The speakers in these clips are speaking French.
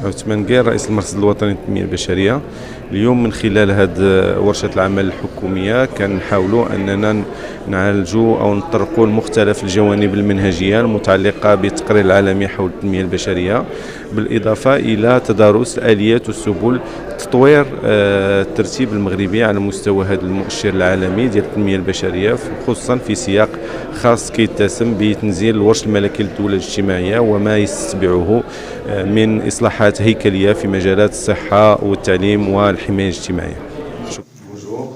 عثمان قير رئيس المرصد الوطني للتنمية البشرية. اليوم من خلال هذه ورشة العمل الحكومية كنحاولوا أننا نعالجوا أو نطرقوا لمختلف الجوانب المنهجية المتعلقة بالتقرير العالمي حول التنمية البشرية، بالإضافة إلى تدارس الآليات والسبل تطوير الترتيب المغربي على مستوى هذا المؤشر العالمي ديال التنمية البشرية، خصوصا في سياق خاص كيتسم بتنزيل الورش الملكي للدولة الاجتماعية وما يستتبعه من إصلاحات هيكلية في مجالات الصحة والتعليم والحماية الاجتماعية. Bonjour,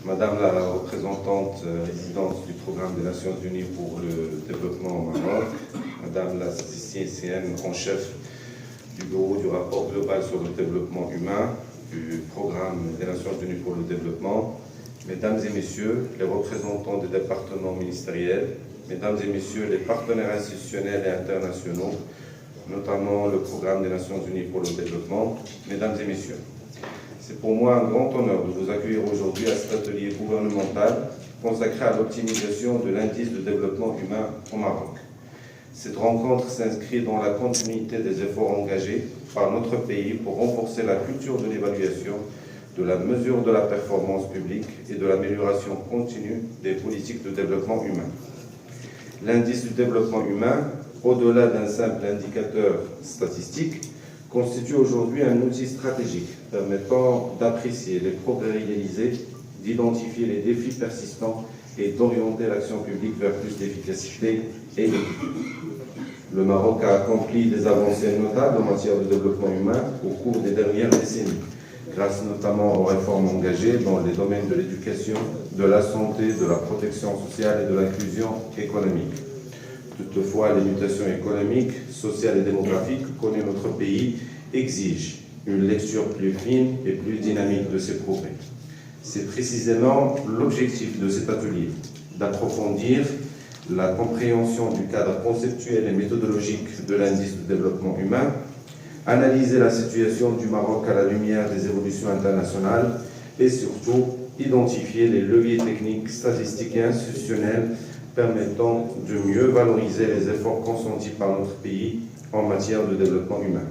Madame la représentante résidente du Programme des Nations Unies pour le développement au Maroc, Madame la statisticienne en chef du bureau du rapport global sur le développement humain du Programme des Nations Unies pour le développement, Mesdames et Messieurs les représentants des départements ministériels, Mesdames et Messieurs les partenaires institutionnels et internationaux, notamment le Programme des Nations Unies pour le développement, Mesdames et Messieurs. C'est pour moi un grand honneur de vous accueillir aujourd'hui à cet atelier gouvernemental consacré à l'optimisation de l'indice de développement humain au Maroc. Cette rencontre s'inscrit dans la continuité des efforts engagés par notre pays pour renforcer la culture de l'évaluation, de la mesure de la performance publique et de l'amélioration continue des politiques de développement humain. L'indice du développement humain, au-delà d'un simple indicateur statistique, constitue aujourd'hui un outil stratégique permettant d'apprécier les progrès réalisés, d'identifier les défis persistants et d'orienter l'action publique vers plus d'efficacité et d'équité. Le Maroc a accompli des avancées notables en matière de développement humain au cours des dernières décennies, grâce notamment aux réformes engagées dans les domaines de l'éducation, de la santé, de la protection sociale et de l'inclusion économique. Toutefois, les mutations économiques, sociales et démographiques que connaît notre pays exigent une lecture plus fine et plus dynamique de ces progrès. C'est précisément l'objectif de cet atelier, d'approfondir la compréhension du cadre conceptuel et méthodologique de l'indice de développement humain, analyser la situation du Maroc à la lumière des évolutions internationales et surtout identifier les leviers techniques, statistiques et institutionnels permettant de mieux valoriser les efforts consentis par notre pays en matière de développement humain.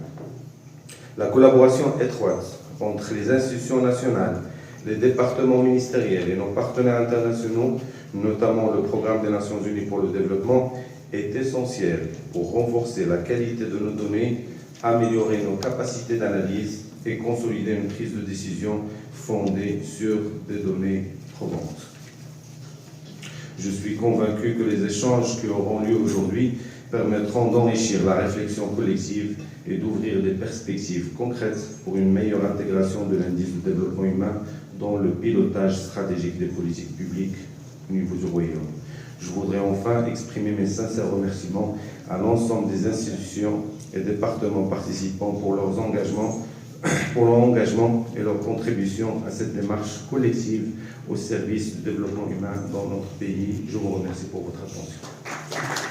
La collaboration étroite entre les institutions nationales, les départements ministériels et nos partenaires internationaux, notamment le Programme des Nations Unies pour le développement, est essentielle pour renforcer la qualité de nos données, améliorer nos capacités d'analyse et consolider une prise de décision fondée sur des données probantes. Je suis convaincu que les échanges qui auront lieu aujourd'hui permettront d'enrichir la réflexion collective et d'ouvrir des perspectives concrètes pour une meilleure intégration de l'indice de développement humain dans le pilotage stratégique des politiques publiques au niveau du Royaume. Je voudrais enfin exprimer mes sincères remerciements à l'ensemble des institutions et départements participants pour leur engagement et leur contribution à cette démarche collective au service du développement humain dans notre pays. Je vous remercie pour votre attention.